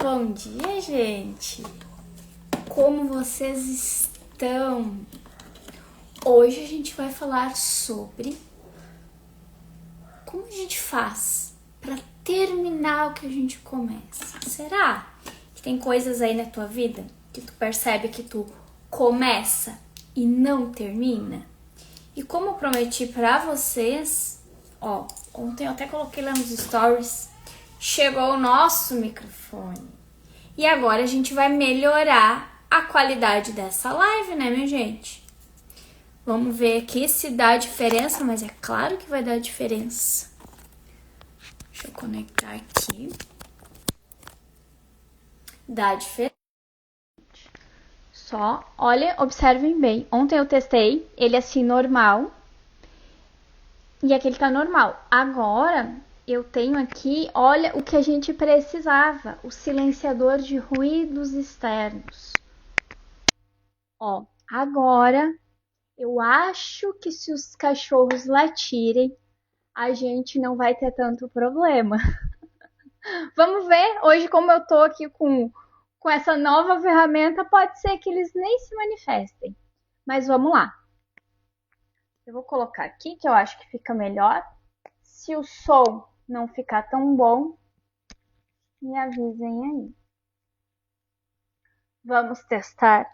Bom dia, gente! Como vocês estão? Hoje a gente vai falar sobre como a gente faz para terminar o que a gente começa. Será que tem coisas aí na tua vida que tu percebe que tu começa e não termina? E como eu prometi para vocês, ontem eu até coloquei lá nos stories, chegou o nosso microfone. E agora a gente vai melhorar a qualidade dessa live, né, minha gente? Vamos ver aqui se dá diferença, mas é claro que vai dar diferença. Deixa eu conectar aqui. Dá diferença. Só, olha, observem bem. Ontem eu testei ele assim normal. E aqui ele tá normal. Agora eu tenho aqui, olha o que a gente precisava, o silenciador de ruídos externos. Ó, agora eu acho que se os cachorros latirem, a gente não vai ter tanto problema. Vamos ver, hoje como eu tô aqui com essa nova ferramenta, pode ser que eles nem se manifestem. Mas vamos lá. Eu vou colocar aqui, que eu acho que fica melhor. Se o som não ficar tão bom, me avisem aí. Vamos testar?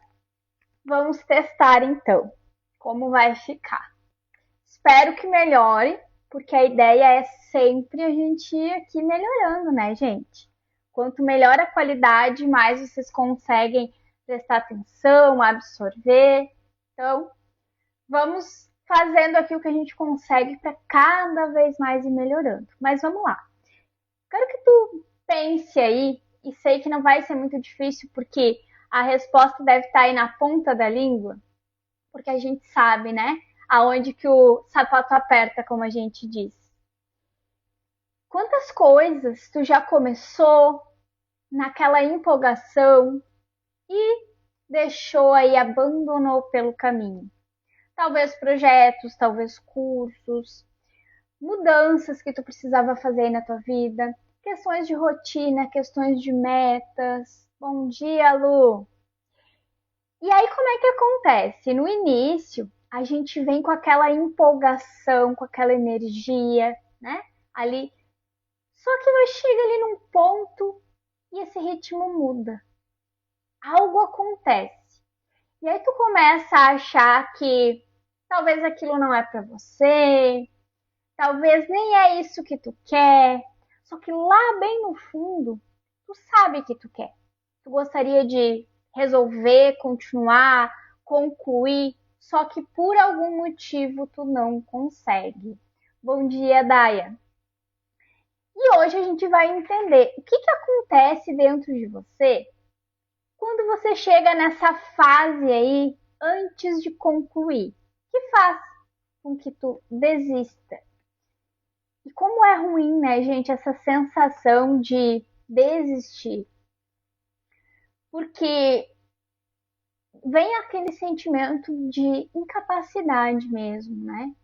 Vamos testar então como vai ficar. Espero que melhore, porque a ideia é sempre a gente ir aqui melhorando, né, gente? Quanto melhor a qualidade, mais vocês conseguem prestar atenção, absorver. Então, vamos fazendo aqui o que a gente consegue para cada vez mais ir melhorando. Mas vamos lá. Quero que tu pense aí, e sei que não vai ser muito difícil, porque a resposta deve estar aí na ponta da língua, porque a gente sabe, né? Aonde que o sapato aperta, como a gente diz. Quantas coisas tu já começou naquela empolgação e deixou aí, abandonou pelo caminho? Talvez projetos, talvez cursos, mudanças que tu precisava fazer aí na tua vida, questões de rotina, questões de metas. Bom dia, Lu! E aí, como é que acontece? No início, a gente vem com aquela empolgação, com aquela energia, né? Ali. Só que vai chegar ali num ponto e esse ritmo muda. Algo acontece. E aí tu começa a achar que talvez aquilo não é para você, talvez nem é isso que tu quer. Só que lá bem no fundo, tu sabe que tu quer. Tu gostaria de resolver, continuar, concluir, só que por algum motivo tu não consegue. Bom dia, Daia. E hoje a gente vai entender o que acontece dentro de você quando você chega nessa fase aí antes de concluir. O que faz com que tu desista? E como é ruim, né, gente, essa sensação de desistir. Porque vem aquele sentimento de incapacidade mesmo, né?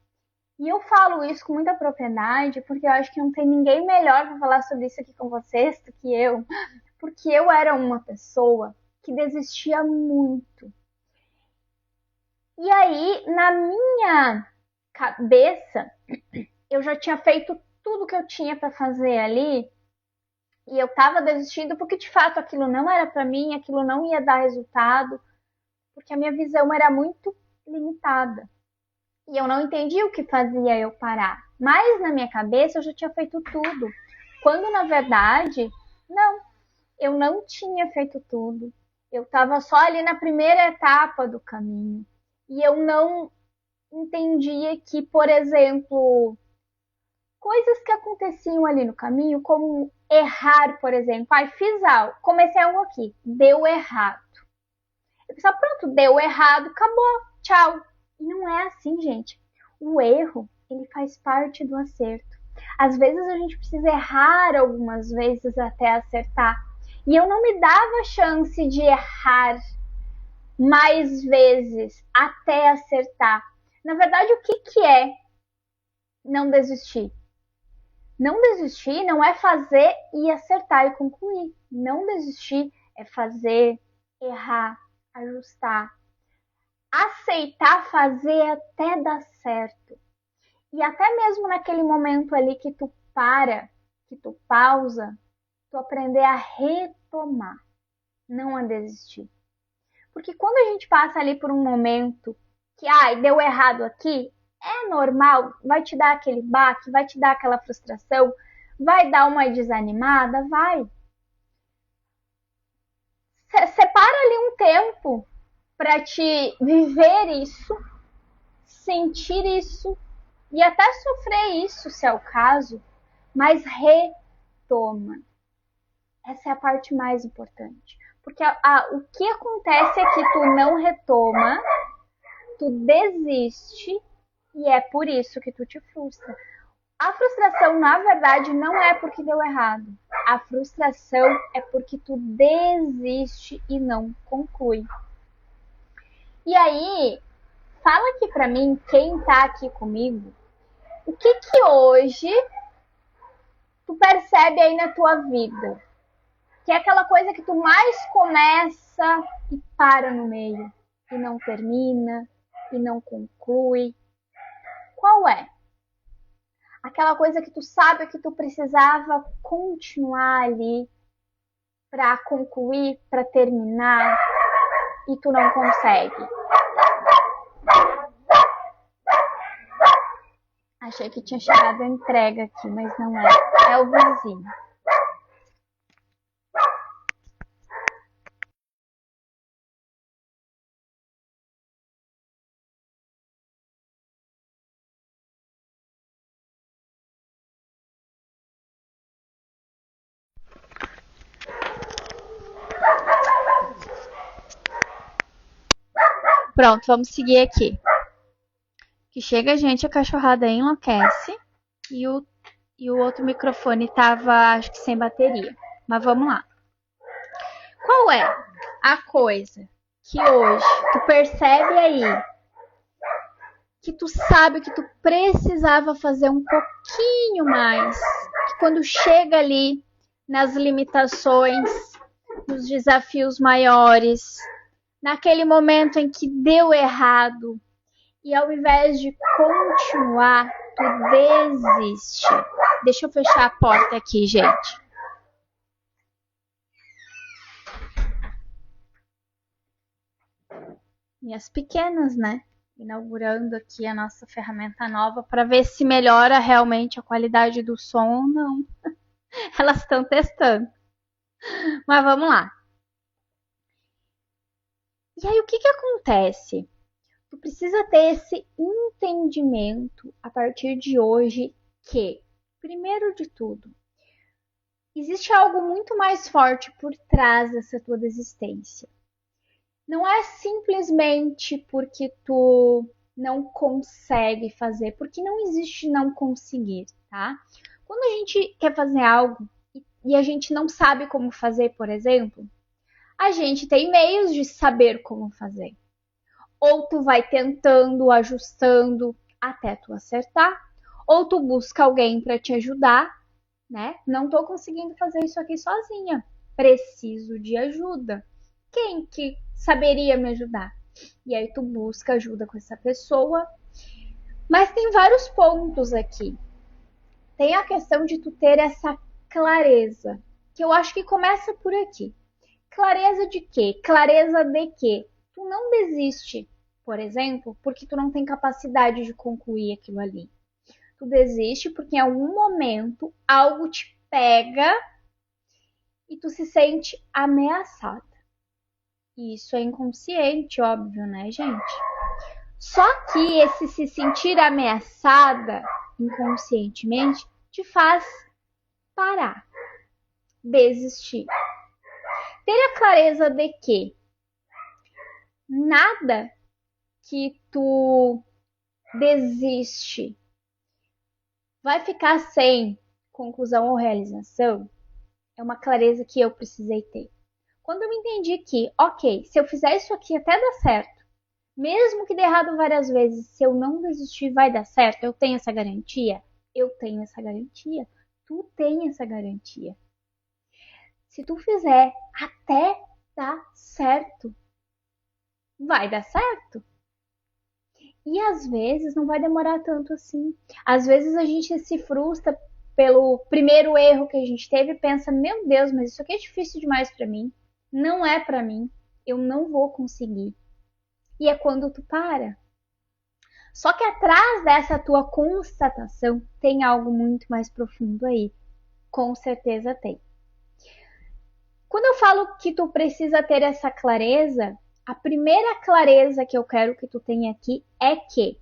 E eu falo isso com muita propriedade porque eu acho que não tem ninguém melhor para falar sobre isso aqui com vocês do que eu. Porque eu era uma pessoa que desistia muito. E aí, na minha cabeça, eu já tinha feito tudo que eu tinha para fazer ali e eu estava desistindo porque de fato aquilo não era para mim, aquilo não ia dar resultado, porque a minha visão era muito limitada. E eu não entendia o que fazia eu parar. Mas na minha cabeça eu já tinha feito tudo. Quando na verdade, não, eu não tinha feito tudo. Eu estava só ali na primeira etapa do caminho. E eu não entendia que, por exemplo, coisas que aconteciam ali no caminho, como errar, por exemplo. Fiz algo, comecei algo aqui, deu errado. Eu pensava, pronto, deu errado, acabou, tchau. E não é assim, gente. O erro, ele faz parte do acerto. Às vezes a gente precisa errar algumas vezes até acertar. E eu não me dava chance de errar mais vezes até acertar. Na verdade, o que é não desistir? Não desistir não é fazer e acertar e concluir. Não desistir é fazer, errar, ajustar, aceitar fazer até dar certo. E até mesmo naquele momento ali que tu para, que tu pausa, tu aprender a retomar, não a desistir. Porque quando a gente passa ali por um momento que, deu errado aqui, é normal, vai te dar aquele baque, vai te dar aquela frustração, vai dar uma desanimada, vai. Separa ali um tempo para te viver isso, sentir isso e até sofrer isso, se é o caso, mas retoma. Essa é a parte mais importante. Porque o que acontece é que tu não retoma, tu desiste e é por isso que tu te frustra. A frustração, na verdade, não é porque deu errado. A frustração é porque tu desiste e não conclui. E aí, fala aqui pra mim, quem tá aqui comigo, o que hoje tu percebe aí na tua vida? Que é aquela coisa que tu mais começa e para no meio, e não termina, e não conclui. Qual é? Aquela coisa que tu sabe que tu precisava continuar ali para concluir, para terminar, e tu não consegue. Achei que tinha chegado a entrega aqui, mas não é. É o vizinho. Pronto, vamos seguir aqui. Que chega a gente, a cachorrada enlouquece e o outro microfone tava, acho que sem bateria. Mas vamos lá. Qual é a coisa que hoje tu percebe aí que tu sabe que tu precisava fazer um pouquinho mais, que quando chega ali nas limitações, nos desafios maiores, naquele momento em que deu errado, e ao invés de continuar, tu desiste. Deixa eu fechar a porta aqui, gente. Minhas pequenas, né? Inaugurando aqui a nossa ferramenta nova para ver se melhora realmente a qualidade do som ou não. Elas estão testando. Mas vamos lá. E aí, o que acontece? Tu precisa ter esse entendimento a partir de hoje que, primeiro de tudo, existe algo muito mais forte por trás dessa tua desistência. Não é simplesmente porque tu não consegue fazer, porque não existe não conseguir, tá? Quando a gente quer fazer algo e a gente não sabe como fazer, por exemplo, a gente tem meios de saber como fazer. Ou tu vai tentando, ajustando até tu acertar, ou tu busca alguém para te ajudar, né? Não tô conseguindo fazer isso aqui sozinha, preciso de ajuda. Quem que saberia me ajudar? E aí tu busca ajuda com essa pessoa. Mas tem vários pontos aqui. Tem a questão de tu ter essa clareza, que eu acho que começa por aqui. Clareza de quê? Clareza de que tu não desiste, por exemplo, porque tu não tem capacidade de concluir aquilo ali. Tu desiste porque em algum momento algo te pega e tu se sente ameaçada. E isso é inconsciente, óbvio, né, gente? Só que esse se sentir ameaçada inconscientemente te faz parar, desistir. Ter a clareza de que nada que tu desiste vai ficar sem conclusão ou realização é uma clareza que eu precisei ter. Quando eu me entendi que, ok, se eu fizer isso aqui até dar certo, mesmo que dê errado várias vezes, se eu não desistir vai dar certo, eu tenho essa garantia? Eu tenho essa garantia. Tu tem essa garantia. Se tu fizer até dar certo, vai dar certo. E às vezes não vai demorar tanto assim. Às vezes a gente se frustra pelo primeiro erro que a gente teve e pensa, meu Deus, mas isso aqui é difícil demais para mim. Não é para mim. Eu não vou conseguir. E é quando tu para. Só que atrás dessa tua constatação tem algo muito mais profundo aí. Com certeza tem. Quando eu falo que tu precisa ter essa clareza, a primeira clareza que eu quero que tu tenha aqui é que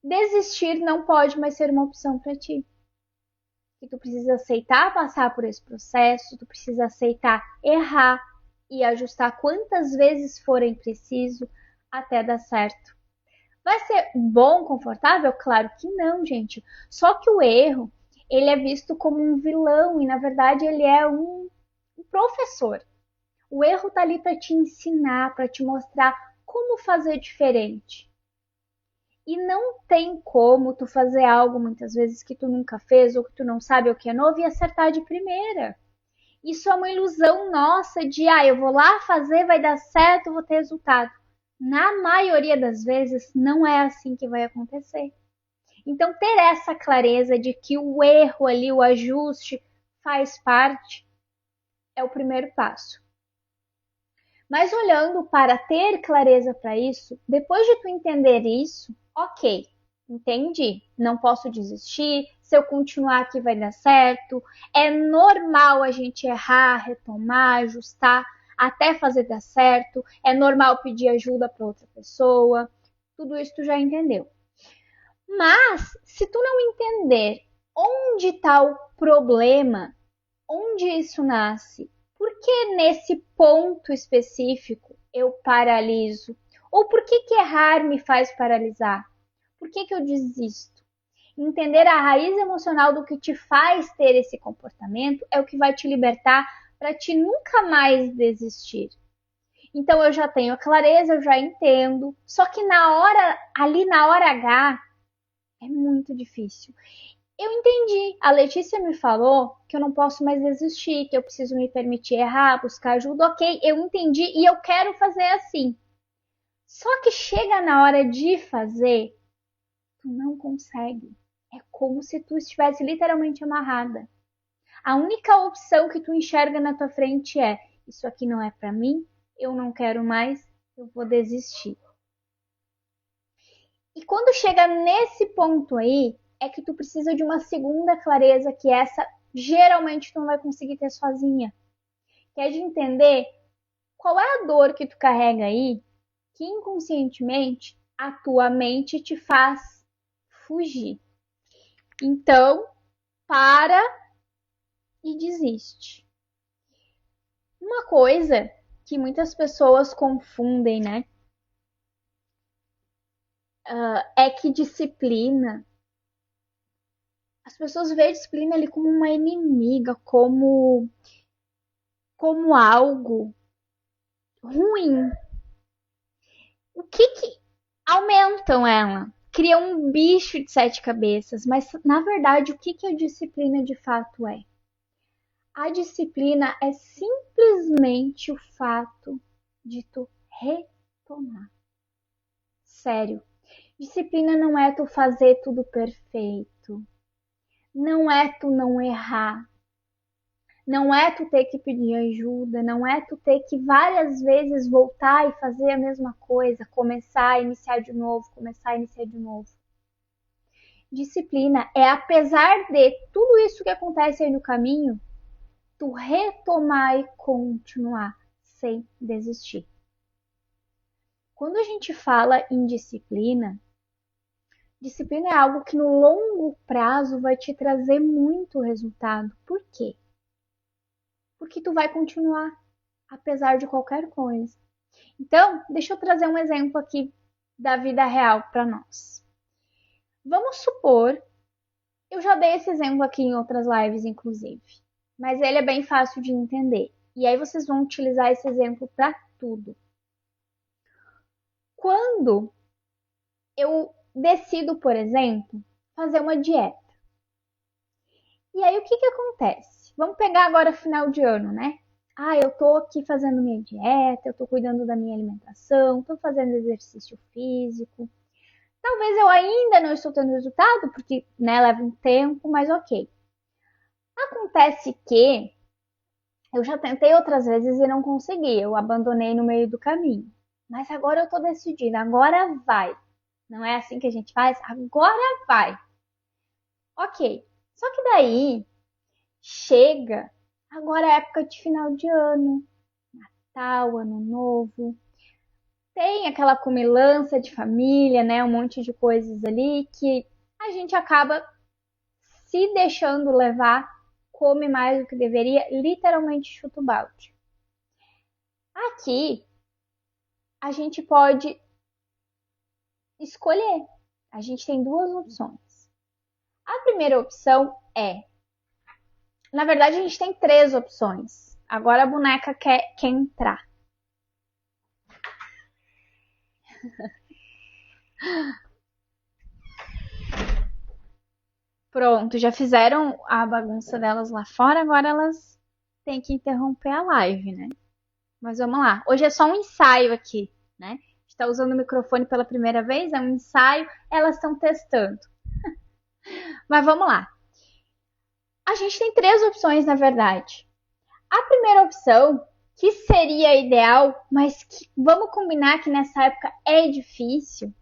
desistir não pode mais ser uma opção para ti. Que tu precisa aceitar passar por esse processo, tu precisa aceitar errar e ajustar quantas vezes forem preciso até dar certo. Vai ser bom, confortável? Claro que não, gente. Só que o erro, ele é visto como um vilão e na verdade ele é um professor. O erro tá ali para te ensinar, para te mostrar como fazer diferente. E não tem como tu fazer algo muitas vezes que tu nunca fez ou que tu não sabe o que é novo e acertar de primeira. Isso é uma ilusão nossa de, eu vou lá fazer, vai dar certo, vou ter resultado. Na maioria das vezes, não é assim que vai acontecer. Então, ter essa clareza de que o erro ali, o ajuste, faz parte, é o primeiro passo. Mas olhando para ter clareza para isso, depois de tu entender isso, ok, entendi, não posso desistir, se eu continuar aqui vai dar certo, é normal a gente errar, retomar, ajustar, até fazer dar certo, é normal pedir ajuda para outra pessoa, tudo isso tu já entendeu. Mas, se tu não entender onde está o problema, onde isso nasce, por que nesse ponto específico eu paraliso? Ou por que errar me faz paralisar? Por que eu desisto? Entender a raiz emocional do que te faz ter esse comportamento é o que vai te libertar para te nunca mais desistir. Então eu já tenho a clareza, eu já entendo, só que ali na hora H, é muito difícil. Eu entendi. A Letícia me falou que eu não posso mais desistir, que eu preciso me permitir errar, buscar ajuda. Ok, eu entendi e eu quero fazer assim. Só que chega na hora de fazer, tu não consegue. É como se tu estivesse literalmente amarrada. A única opção que tu enxerga na tua frente é: isso aqui não é para mim, eu não quero mais, eu vou desistir. E quando chega nesse ponto aí, é que tu precisa de uma segunda clareza, que essa geralmente tu não vai conseguir ter sozinha. Que é de entender qual é a dor que tu carrega aí, que inconscientemente a tua mente te faz fugir. Então, para e desiste. Uma coisa que muitas pessoas confundem, né? É que disciplina. As pessoas veem a disciplina ali como uma inimiga, como algo ruim. O que aumentam ela? Cria um bicho de sete cabeças, mas na verdade o que a disciplina de fato é? A disciplina é simplesmente o fato de tu retomar. Sério. Disciplina não é tu fazer tudo perfeito. Não é tu não errar. Não é tu ter que pedir ajuda, não é tu ter que várias vezes voltar e fazer a mesma coisa, começar a iniciar de novo, começar a iniciar de novo. Disciplina é, apesar de tudo isso que acontece aí no caminho, tu retomar e continuar sem desistir. Quando a gente fala em disciplina, disciplina é algo que no longo prazo vai te trazer muito resultado. Por quê? Porque tu vai continuar, apesar de qualquer coisa. Então, deixa eu trazer um exemplo aqui da vida real para nós. Vamos supor, eu já dei esse exemplo aqui em outras lives, inclusive, mas ele é bem fácil de entender. E aí vocês vão utilizar esse exemplo para tudo. Quando eu decido, por exemplo, fazer uma dieta, E aí, o que que acontece? Vamos pegar agora final de ano, né? Ah, eu tô aqui fazendo minha dieta, eu tô cuidando da minha alimentação, tô fazendo exercício físico. Talvez eu ainda não estou tendo resultado, porque, né, leva um tempo, mas ok. Acontece que eu já tentei outras vezes e não consegui, eu abandonei no meio do caminho. Mas agora eu tô decidida, agora vai. Não é assim que a gente faz? Agora vai. Ok. Só que daí chega agora a época de final de ano, Natal, Ano Novo. Tem aquela comilança de família, né? Um monte de coisas ali que a gente acaba se deixando levar, come mais do que deveria, literalmente chuta o balde. Aqui a gente pode escolher. A gente tem duas opções. A primeira opção é, na verdade a gente tem três opções. Agora a boneca quer entrar. Pronto, já fizeram a bagunça delas lá fora, agora elas têm que interromper a live, né? Mas vamos lá. Hoje é só um ensaio aqui, né? A gente tá usando o microfone pela primeira vez, é um ensaio, elas estão testando. Mas vamos lá. A gente tem três opções, na verdade. A primeira opção, que seria ideal, mas que vamos combinar que nessa época é difícil,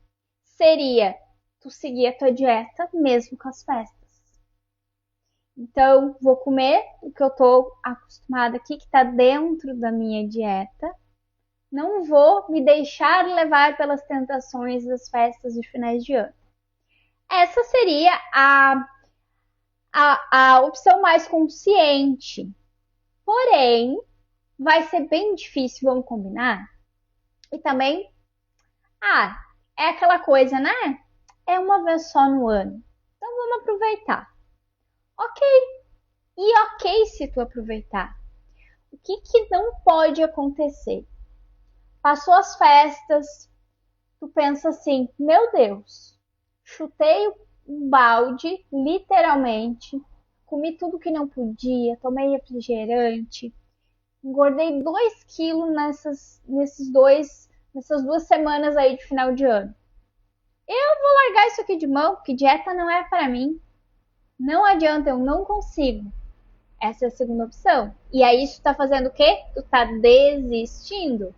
seria tu seguir a tua dieta mesmo com as festas. Então, vou comer o que eu tô acostumada aqui, que tá dentro da minha dieta. Não vou me deixar levar pelas tentações das festas de finais de ano. Essa seria a opção mais consciente. Porém, vai ser bem difícil, vamos combinar? E também, é aquela coisa, né? É uma vez só no ano. Então vamos aproveitar. Ok. E ok se tu aproveitar. O que que não pode acontecer? Passou as festas, tu pensa assim, meu Deus, chutei um balde, literalmente, comi tudo que não podia, tomei refrigerante, engordei 2 quilos nessas 2 semanas aí de final de ano. Eu vou largar isso aqui de mão, porque dieta não é para mim. Não adianta, eu não consigo. Essa é a segunda opção. E aí isso tá fazendo o quê? Tu tá desistindo.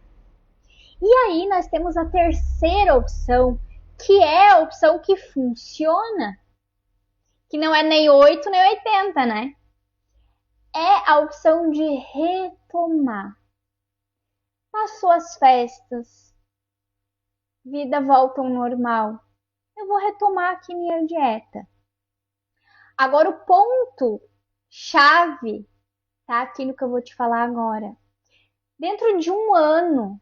E aí nós temos a terceira opção, que é a opção que funciona. Que não é nem 8 nem 80, né? É a opção de retomar. Passou as festas, vida volta ao normal. Eu vou retomar aqui minha dieta. Agora o ponto chave tá aqui no que eu vou te falar agora. Dentro de um ano,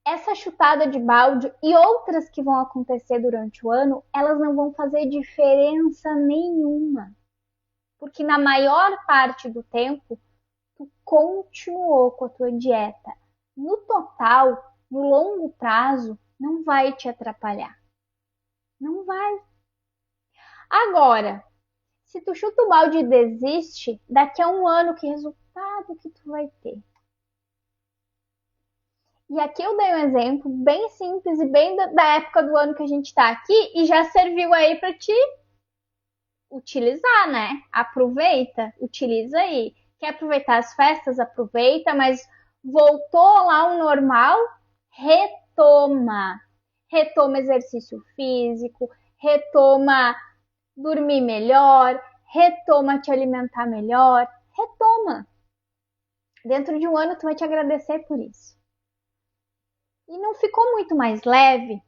essa chutada de balde e outras que vão acontecer durante o ano, elas não vão fazer diferença nenhuma. Porque na maior parte do tempo, tu continuou com a tua dieta. No total, no longo prazo, não vai te atrapalhar. Não vai. Agora, se tu chuta o balde e desiste, daqui a um ano, que resultado que tu vai ter? E aqui eu dei um exemplo bem simples e bem da época do ano que a gente tá aqui e já serviu aí para te utilizar, né? Aproveita, utiliza aí. Quer aproveitar as festas? Aproveita, mas voltou lá ao normal? Retoma. Retoma exercício físico, retoma dormir melhor, retoma te alimentar melhor, retoma. Dentro de um ano tu vai te agradecer por isso. E não ficou muito mais leve?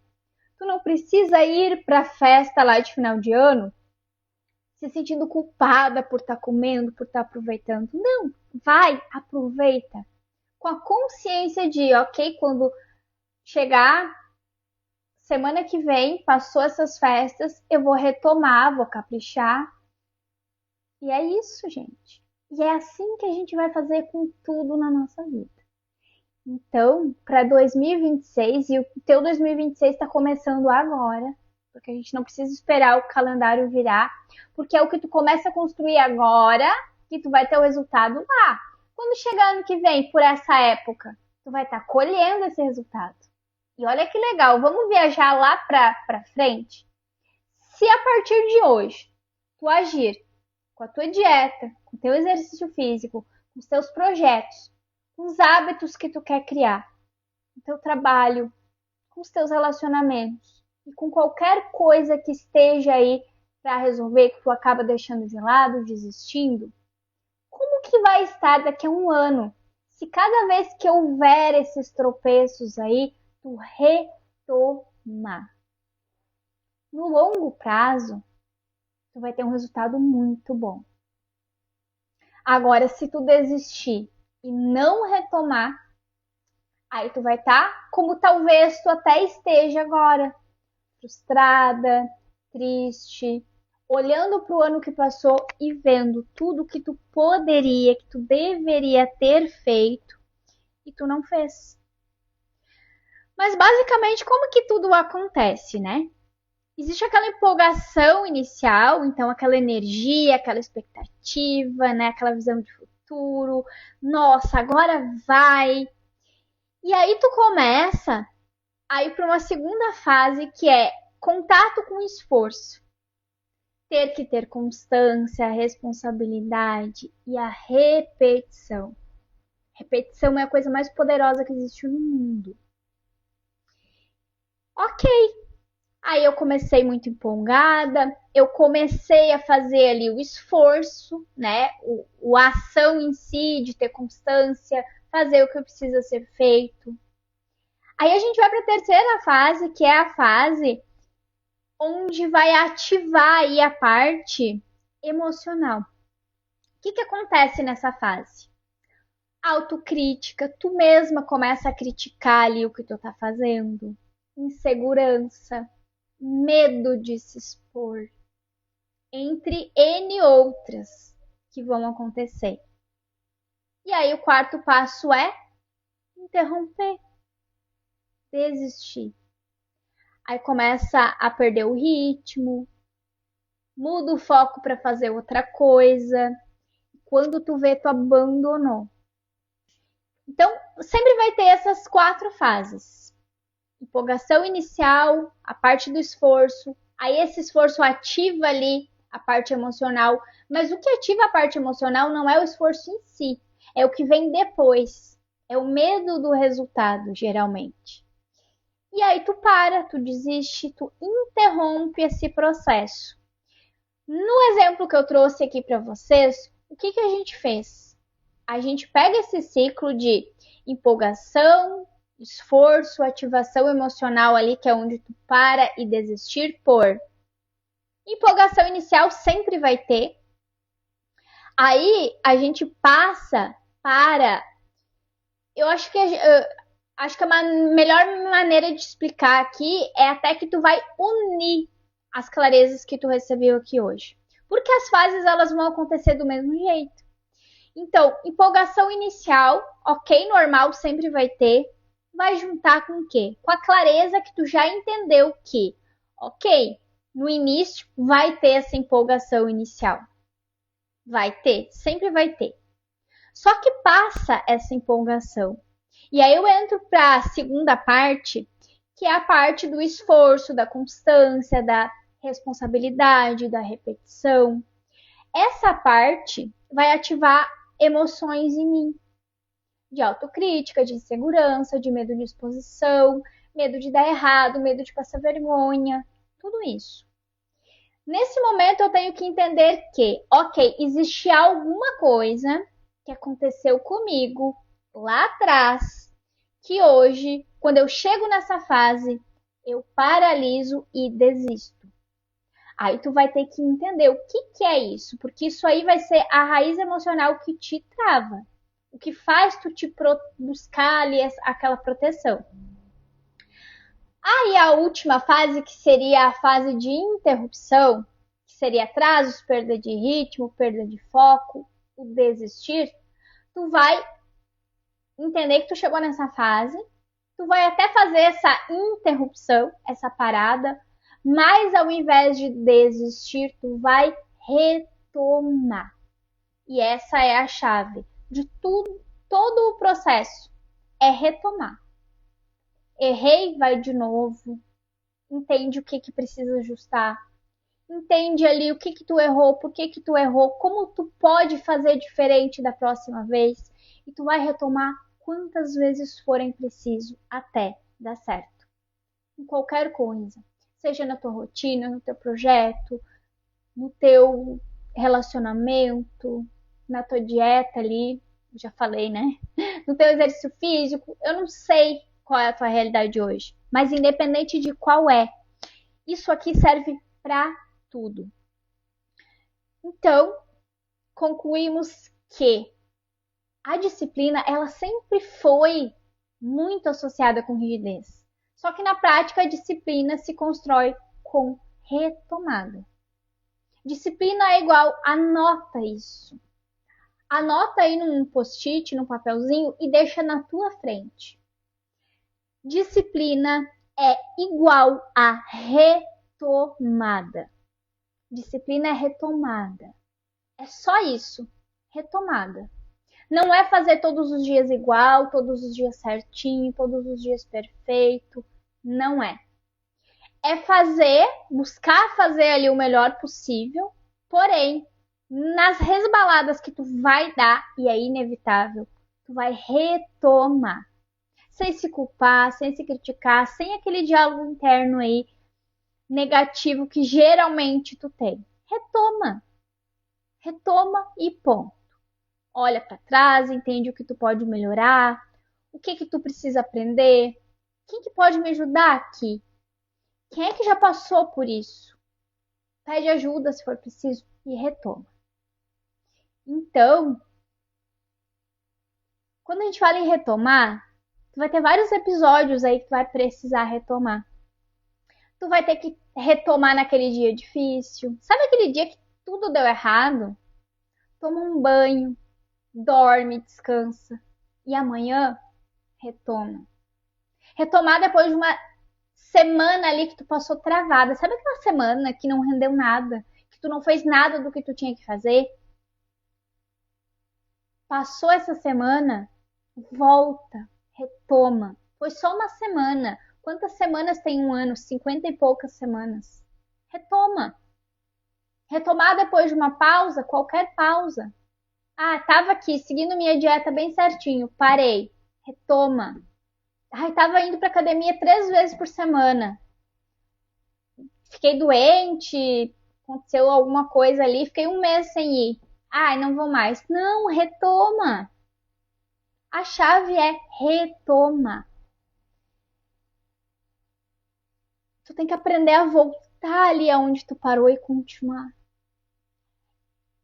Tu não precisa ir para a festa lá de final de ano se sentindo culpada por estar comendo, por estar aproveitando. Não, vai, aproveita. Com a consciência de, ok, quando chegar semana que vem, passou essas festas, eu vou retomar, vou caprichar. E é isso, gente. E é assim que a gente vai fazer com tudo na nossa vida. Então, para 2026, e o teu 2026 está começando agora, porque a gente não precisa esperar o calendário virar, porque é o que tu começa a construir agora que tu vai ter o resultado lá. Quando chegar ano que vem, por essa época, tu vai estar colhendo esse resultado. E olha que legal, vamos viajar lá para frente? Se a partir de hoje tu agir com a tua dieta, com o teu exercício físico, com os teus projetos, com os hábitos que tu quer criar, com o teu trabalho, com os teus relacionamentos e com qualquer coisa que esteja aí para resolver que tu acaba deixando de lado, desistindo, como que vai estar daqui a um ano? Se cada vez que houver esses tropeços aí, tu retomar. No longo prazo, tu vai ter um resultado muito bom. Agora, se tu desistir e não retomar, aí tu vai estar como talvez tu até esteja agora, frustrada, triste, olhando para o ano que passou e vendo tudo que tu poderia, que tu deveria ter feito e tu não fez. Mas basicamente como que tudo acontece, né? Existe aquela empolgação inicial, então aquela energia, aquela expectativa, né? Aquela visão de futuro. Nossa, agora vai. E aí tu começa a ir para uma segunda fase que é contato com esforço. Ter que ter constância, responsabilidade e a repetição. Repetição é a coisa mais poderosa que existe no mundo. Ok. Aí eu comecei muito empolgada, eu comecei a fazer ali o esforço, né? A ação em si, de ter constância, fazer o que precisa ser feito. Aí a gente vai para a terceira fase, que é a fase onde vai ativar aí a parte emocional. O que acontece nessa fase? Autocrítica, tu mesma começa a criticar ali o que tu tá fazendo. Insegurança, medo de se expor, entre N outras que vão acontecer. E aí o quarto passo é interromper, desistir. Aí começa a perder o ritmo, muda o foco para fazer outra coisa. Quando tu vê, tu abandonou. Então, sempre vai ter essas 4 fases. Empolgação inicial, a parte do esforço, aí esse esforço ativa ali a parte emocional, mas o que ativa a parte emocional não é o esforço em si, é o que vem depois, é o medo do resultado, geralmente. E aí tu para, tu desiste, tu interrompe esse processo. No exemplo que eu trouxe aqui para vocês, o que a gente fez? A gente pega esse ciclo de empolgação, esforço, ativação emocional ali, que é onde tu para e desistir por. Empolgação inicial sempre vai ter. Aí a gente passa para. Eu acho que a melhor maneira de explicar aqui é até que tu vai unir as clarezas que tu recebeu aqui hoje. Porque as fases elas vão acontecer do mesmo jeito. Então, empolgação inicial, ok, normal, sempre vai ter. Vai juntar com o quê? Com a clareza que tu já entendeu que, ok, no início vai ter essa empolgação inicial. Vai ter, sempre vai ter. Só que passa essa empolgação. E aí eu entro para a segunda parte, que é a parte do esforço, da constância, da responsabilidade, da repetição. Essa parte vai ativar emoções em mim. De autocrítica, de insegurança, de medo de exposição, medo de dar errado, medo de passar vergonha, tudo isso. Nesse momento eu tenho que entender que, ok, existe alguma coisa que aconteceu comigo lá atrás, que hoje, quando eu chego nessa fase, eu paraliso e desisto. Aí tu vai ter que entender o que é isso, porque isso aí vai ser a raiz emocional que te trava. O que faz tu te buscar ali aquela proteção. Aí a última fase, que seria a fase de interrupção, que seria atrasos, perda de ritmo, perda de foco, o desistir, tu vai entender que tu chegou nessa fase, tu vai até fazer essa interrupção, essa parada, Mas ao invés de desistir, tu vai retomar. E essa é a chave de tudo, todo o processo. É retomar. Errei, vai de novo. Entende o que precisa ajustar. Entende ali o que tu errou, por que tu errou, como tu pode fazer diferente da próxima vez. E tu vai retomar quantas vezes forem preciso até dar certo. Em qualquer coisa. Seja na tua rotina, no teu projeto, no teu relacionamento, na tua dieta ali, já falei, né? No teu exercício físico, eu não sei qual é a tua realidade hoje, mas independente de qual é, isso aqui serve para tudo. Então, concluímos que a disciplina, ela sempre foi muito associada com rigidez. Só que na prática a disciplina se constrói com retomada. Disciplina é igual, anota isso. Anota aí num post-it, num papelzinho e deixa na tua frente. Disciplina é igual a retomada. Disciplina é retomada. É só isso, retomada. Não é fazer todos os dias igual, todos os dias certinho, todos os dias perfeito. Não é. É fazer, buscar fazer ali o melhor possível, porém, nas resbaladas que tu vai dar, e é inevitável, tu vai retomar. Sem se culpar, sem se criticar, sem aquele diálogo interno aí negativo que geralmente tu tem. Retoma. Retoma e ponto. Olha para trás, entende o que tu pode melhorar, o que tu precisa aprender, quem que pode me ajudar aqui? Quem é que já passou por isso? Pede ajuda se for preciso e retoma. Então, quando a gente fala em retomar, tu vai ter vários episódios aí que tu vai precisar retomar. Tu vai ter que retomar naquele dia difícil. Sabe aquele dia que tudo deu errado? Toma um banho, dorme, descansa. E amanhã, retoma. Retomar depois de uma semana ali que tu passou travada. Sabe aquela semana que não rendeu nada? Que tu não fez nada do que tu tinha que fazer? Passou essa semana, volta, retoma. Foi só uma semana. Quantas semanas tem um ano? 50 e poucas semanas. Retoma. Retomar depois de uma pausa, qualquer pausa. Ah, tava aqui seguindo minha dieta bem certinho, parei. Retoma. Ai, tava indo pra academia 3 vezes por semana. Fiquei doente, aconteceu alguma coisa ali, fiquei um mês sem ir. Ai, não vou mais. Não, retoma. A chave é retoma. Tu tem que aprender a voltar ali aonde tu parou e continuar.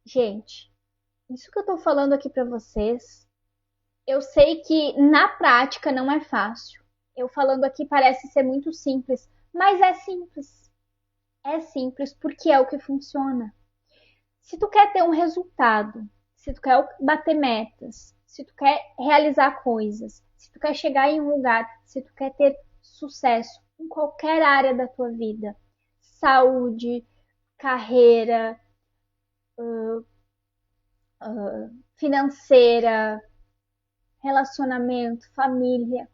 Gente, isso que eu tô falando aqui pra vocês, eu sei que na prática não é fácil. Eu falando aqui parece ser muito simples, mas é simples. É simples porque é o que funciona. Se tu quer ter um resultado, se tu quer bater metas, se tu quer realizar coisas, se tu quer chegar em um lugar, se tu quer ter sucesso em qualquer área da tua vida, saúde, carreira, financeira, relacionamento, família,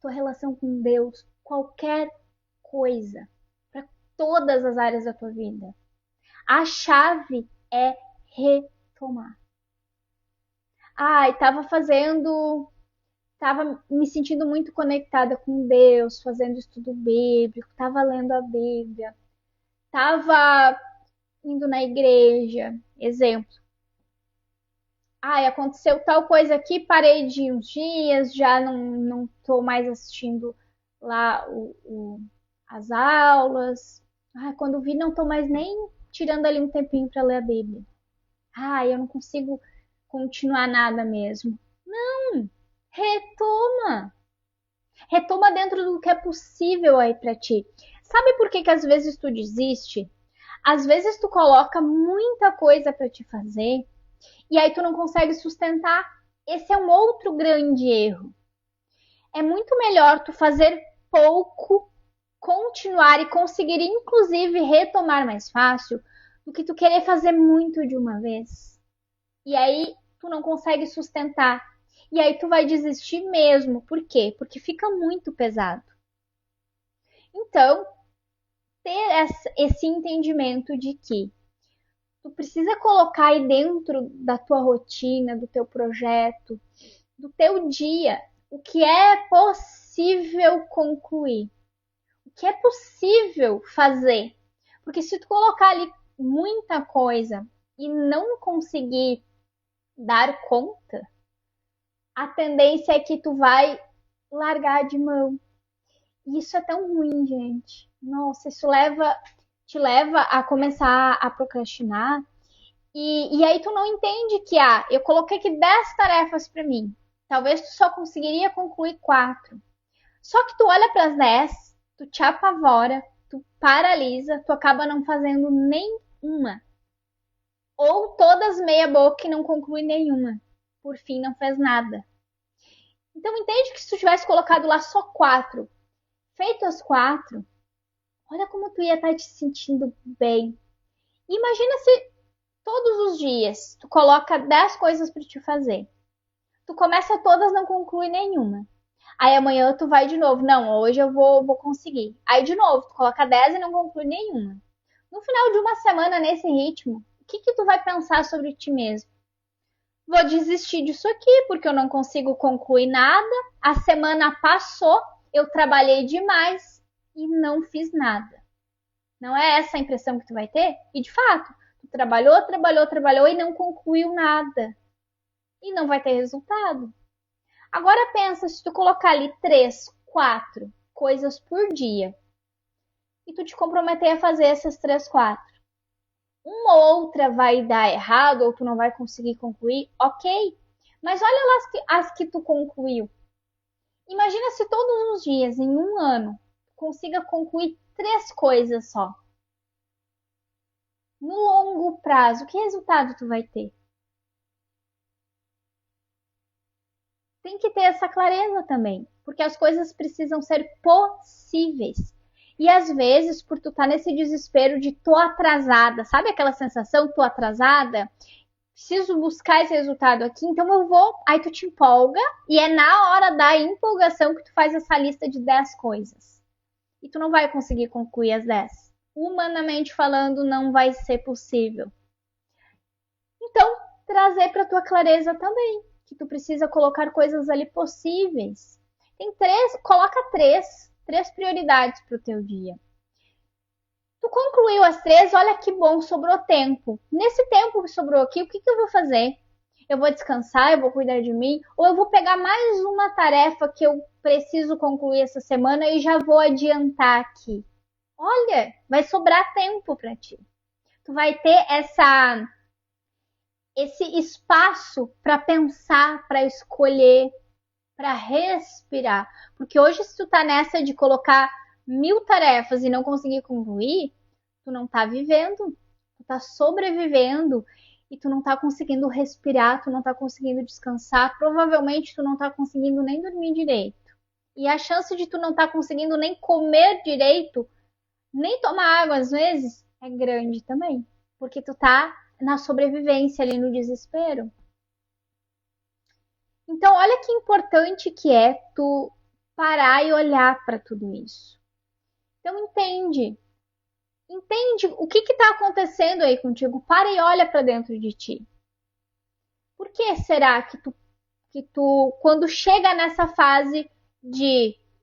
tua relação com Deus, qualquer coisa, para todas as áreas da tua vida. A chave é retomar. Ai, tava me sentindo muito conectada com Deus, fazendo estudo bíblico, tava lendo a Bíblia, tava indo na igreja, exemplo. Ai, aconteceu tal coisa aqui, parei de ir uns dias, já não tô mais assistindo lá as aulas. Ai, quando vi, não tô mais nem tirando ali um tempinho para ler a Bíblia. Ai, eu não consigo continuar nada mesmo. Não, retoma. Retoma dentro do que é possível aí para ti. Sabe por que às vezes tu desiste? Às vezes tu coloca muita coisa para te fazer e aí tu não consegue sustentar. Esse é um outro grande erro. É muito melhor tu fazer pouco continuar e conseguir, inclusive, retomar mais fácil do que tu querer fazer muito de uma vez. E aí tu não consegue sustentar. E aí tu vai desistir mesmo. Por quê? Porque fica muito pesado. Então, ter esse entendimento de que tu precisa colocar aí dentro da tua rotina, do teu projeto, do teu dia, o que é possível concluir, o que é possível fazer. Porque se tu colocar ali muita coisa e não conseguir dar conta, a tendência é que tu vai largar de mão. E isso é tão ruim, gente. Nossa, isso te leva a começar a procrastinar. E aí tu não entende que, eu coloquei aqui 10 tarefas para mim. Talvez tu só conseguiria concluir 4. Só que tu olha para as 10, tu te apavora, tu paralisa, tu acaba não fazendo nenhuma. Ou todas meia boca e não conclui nenhuma. Por fim, não fez nada. Então entende que se tu tivesse colocado lá só 4, feito as 4, olha como tu ia estar te sentindo bem. Imagina se todos os dias tu coloca 10 coisas para te fazer. Tu começa todas, não conclui nenhuma. Aí amanhã tu vai de novo. Não, hoje eu vou conseguir. Aí de novo, tu coloca 10 e não conclui nenhuma. No final de uma semana nesse ritmo, o que tu vai pensar sobre ti mesmo? Vou desistir disso aqui porque eu não consigo concluir nada. A semana passou, eu trabalhei demais e não fiz nada. Não é essa a impressão que tu vai ter? E de fato, tu trabalhou e não concluiu nada. E não vai ter resultado. Agora pensa, se tu colocar ali 3, 4 coisas por dia e tu te comprometer a fazer essas 3, 4. Uma ou outra vai dar errado ou tu não vai conseguir concluir, ok. Mas olha lá as que tu concluiu. Imagina se todos os dias, em um ano, tu consiga concluir 3 coisas só. No longo prazo, que resultado tu vai ter? Tem que ter essa clareza também, porque as coisas precisam ser possíveis. E às vezes, por tu estar nesse desespero de tô atrasada, sabe aquela sensação, tô atrasada? Preciso buscar esse resultado aqui, então eu vou. Aí tu te empolga e é na hora da empolgação que tu faz essa lista de 10 coisas. E tu não vai conseguir concluir as 10. Humanamente falando, não vai ser possível. Então, trazer para tua clareza também, que tu precisa colocar coisas ali possíveis. Tem 3, coloca 3 prioridades para o teu dia. Tu concluiu as 3, olha que bom, sobrou tempo. Nesse tempo que sobrou aqui, o que eu vou fazer? Eu vou descansar, eu vou cuidar de mim, ou eu vou pegar mais uma tarefa que eu preciso concluir essa semana e já vou adiantar aqui. Olha, vai sobrar tempo para ti. Tu vai ter esse espaço para pensar, para escolher, para respirar. Porque hoje, se tu tá nessa de colocar 1000 tarefas e não conseguir concluir, tu não tá vivendo, tu tá sobrevivendo e tu não tá conseguindo respirar, tu não tá conseguindo descansar, provavelmente tu não tá conseguindo nem dormir direito. E a chance de tu não tá conseguindo nem comer direito, nem tomar água às vezes, é grande também. Porque tu tá na sobrevivência ali no desespero. Então, olha que importante que é tu parar e olhar para tudo isso. Então, entende o que está acontecendo aí contigo. Para e olha para dentro de ti. Por que será que tu, quando chega nessa fase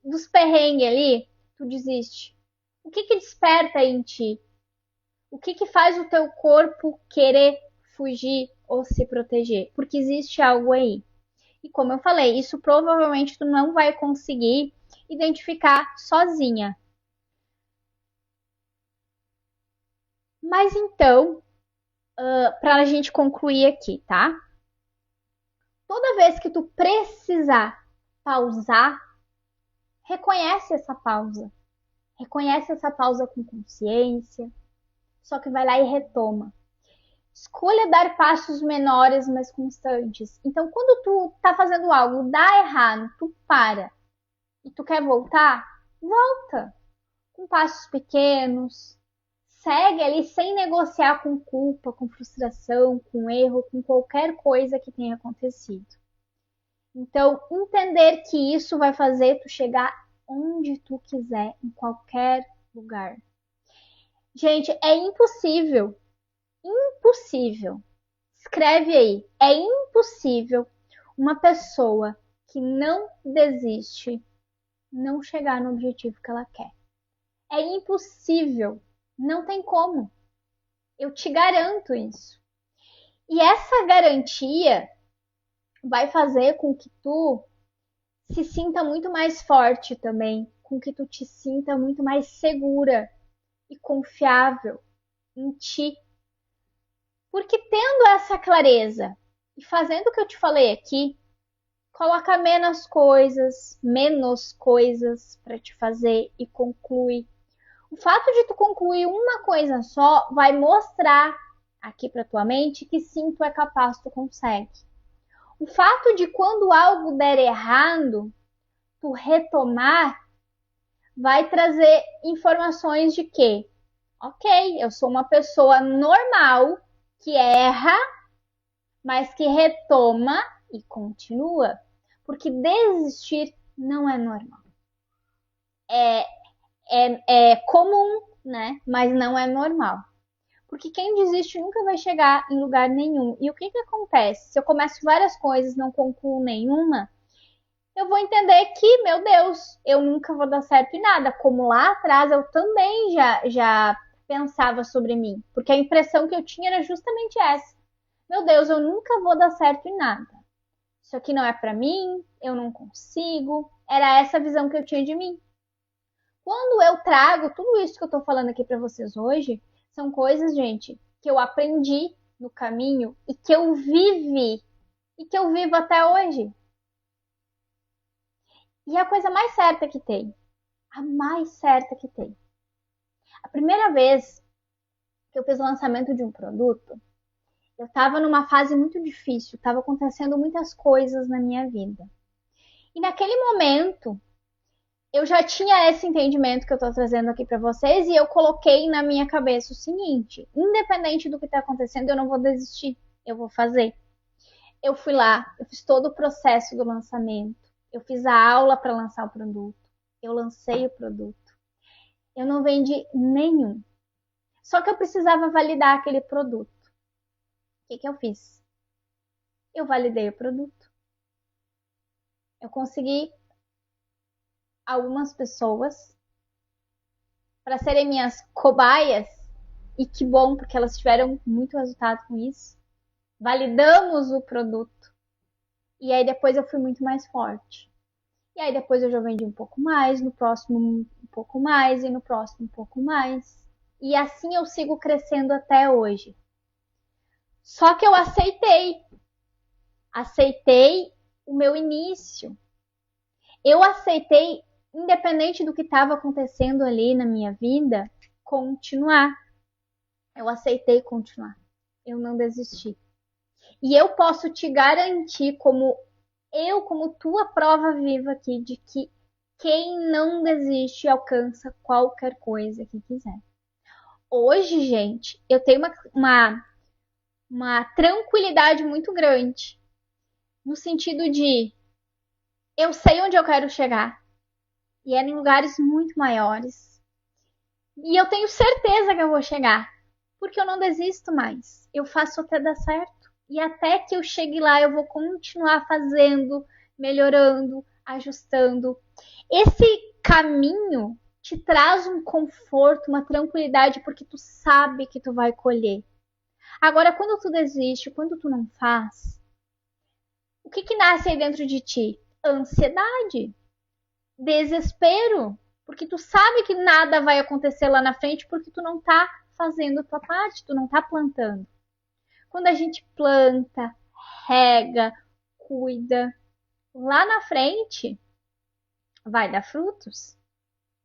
dos perrengues ali, tu desiste? O que desperta em ti? O que faz o teu corpo querer fugir ou se proteger? Porque existe algo aí. E como eu falei, isso provavelmente tu não vai conseguir identificar sozinha. Mas então, para a gente concluir aqui, tá? Toda vez que tu precisar pausar, reconhece essa pausa. Reconhece essa pausa com consciência, só que vai lá e retoma. Escolha dar passos menores, mas constantes. Então, quando tu tá fazendo algo, dá errado, tu para e tu quer voltar, volta. com passos pequenos. Segue ali sem negociar com culpa, com frustração, com erro, com qualquer coisa que tenha acontecido. Então, entender que isso vai fazer tu chegar onde tu quiser, em qualquer lugar. Gente, é impossível. Impossível. Escreve aí. É impossível uma pessoa que não desiste não chegar no objetivo que ela quer. É impossível. Não tem como. Eu te garanto isso. E essa garantia vai fazer com que tu se sinta muito mais forte também, com que tu te sinta muito mais segura e confiável em ti. Porque tendo essa clareza e fazendo o que eu te falei aqui, coloca menos coisas para te fazer e conclui. O fato de tu concluir uma coisa só vai mostrar aqui para tua mente que sim, tu é capaz, tu consegue. O fato de quando algo der errado, tu retomar, vai trazer informações de que, ok, eu sou uma pessoa normal que erra, mas que retoma e continua. Porque desistir não é normal. É comum, né? Mas não é normal. Porque quem desiste nunca vai chegar em lugar nenhum. E o que acontece? Se eu começo várias coisas, não concluo nenhuma, eu vou entender que, meu Deus, eu nunca vou dar certo em nada. Como lá atrás eu também já pensava sobre mim. Porque a impressão que eu tinha era justamente essa. Meu Deus, eu nunca vou dar certo em nada. Isso aqui não é pra mim, eu não consigo. Era essa a visão que eu tinha de mim. Quando eu trago tudo isso que eu tô falando aqui pra vocês hoje, são coisas, gente, que eu aprendi no caminho e que eu vivi e que eu vivo até hoje. E é a coisa mais certa que tem. A mais certa que tem. A primeira vez que eu fiz o lançamento de um produto, eu estava numa fase muito difícil, estava acontecendo muitas coisas na minha vida. E naquele momento, eu já tinha esse entendimento que eu estou trazendo aqui para vocês e eu coloquei na minha cabeça o seguinte: independente do que está acontecendo, eu não vou desistir, eu vou fazer. Eu fui lá, eu fiz todo o processo do lançamento, eu fiz a aula para lançar o produto, eu lancei o produto. Eu não vendi nenhum. Só que eu precisava validar aquele produto. O que eu fiz? Eu validei o produto. Eu consegui algumas pessoas para serem minhas cobaias. E que bom, porque elas tiveram muito resultado com isso. Validamos o produto. E aí depois eu fui muito mais forte. E aí depois eu já vendi um pouco mais, no próximo um pouco mais e no próximo um pouco mais. E assim eu sigo crescendo até hoje. Só que eu aceitei. Aceitei o meu início. Eu aceitei, independente do que estava acontecendo ali na minha vida, continuar. Eu aceitei continuar. Eu não desisti. E eu posso te garantir, como tua prova viva aqui, de que quem não desiste alcança qualquer coisa que quiser. Hoje, gente, eu tenho uma tranquilidade muito grande. No sentido de eu sei onde eu quero chegar. E é em lugares muito maiores. E eu tenho certeza que eu vou chegar. Porque eu não desisto mais. Eu faço até dar certo. E até que eu chegue lá, eu vou continuar fazendo, melhorando, ajustando. Esse caminho te traz um conforto, uma tranquilidade, porque tu sabe que tu vai colher. Agora, quando tu desiste, quando tu não faz, o que nasce aí dentro de ti? Ansiedade, desespero, porque tu sabe que nada vai acontecer lá na frente porque tu não tá fazendo a tua parte, tu não tá plantando. Quando a gente planta, rega, cuida, lá na frente vai dar frutos.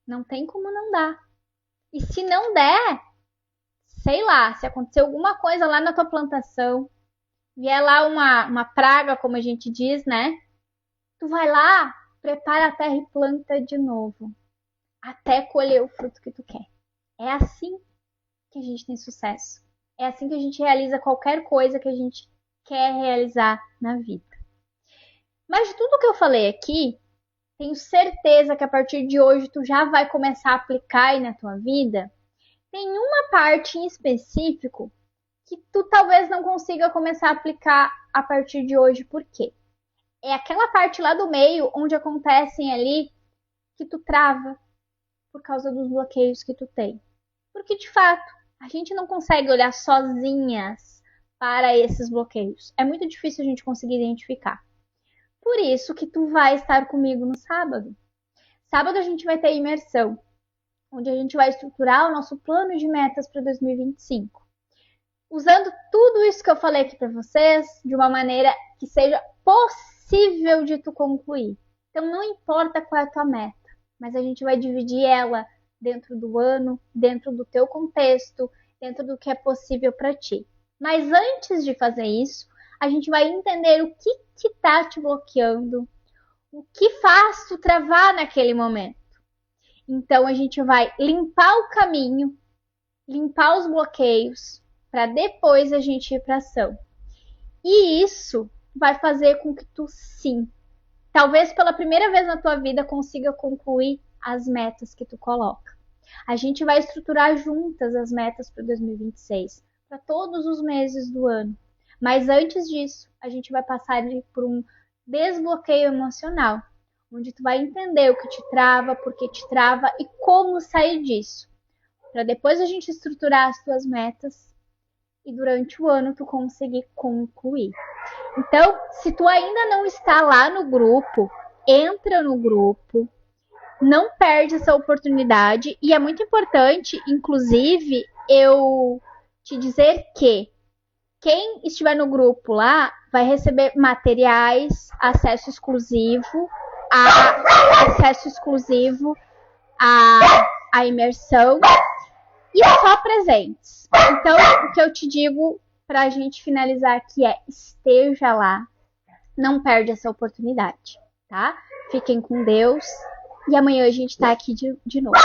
Não tem como não dar. E se não der, sei lá, se acontecer alguma coisa lá na tua plantação, vier lá uma praga, como a gente diz, né? Tu vai lá, prepara a terra e planta de novo. até colher o fruto que tu quer. É assim que a gente tem sucesso. É assim que a gente realiza qualquer coisa que a gente quer realizar na vida. Mas de tudo que eu falei aqui, tenho certeza que a partir de hoje tu já vai começar a aplicar aí na tua vida. Tem uma parte em específico que tu talvez não consiga começar a aplicar a partir de hoje. Por quê? É aquela parte lá do meio onde acontecem ali que tu trava por causa dos bloqueios que tu tem. Porque de fato, a gente não consegue olhar sozinhas para esses bloqueios. É muito difícil a gente conseguir identificar. Por isso que tu vai estar comigo no sábado. Sábado a gente vai ter imersão, onde a gente vai estruturar o nosso plano de metas para 2025. Usando tudo isso que eu falei aqui para vocês de uma maneira que seja possível de tu concluir. Então não importa qual é a tua meta, mas a gente vai dividir ela dentro do ano, dentro do teu contexto, dentro do que é possível para ti. Mas antes de fazer isso, a gente vai entender o que está te bloqueando, o que faz tu travar naquele momento. Então a gente vai limpar o caminho, limpar os bloqueios, para depois a gente ir para ação. E isso vai fazer com que tu sim, talvez pela primeira vez na tua vida, consiga concluir as metas que tu coloca. A gente vai estruturar juntas as metas para 2026, para todos os meses do ano. Mas antes disso, a gente vai passar por um desbloqueio emocional, onde tu vai entender o que te trava, por que te trava e como sair disso. Para depois a gente estruturar as tuas metas e durante o ano tu conseguir concluir. Então, se tu ainda não está lá no grupo, entra no grupo, não perde essa oportunidade. E é muito importante, inclusive, eu te dizer que quem estiver no grupo lá vai receber materiais, acesso exclusivo à imersão e só presentes. Então, o que eu te digo para a gente finalizar aqui é: esteja lá, não perde essa oportunidade, tá? Fiquem com Deus e amanhã a gente tá aqui de novo.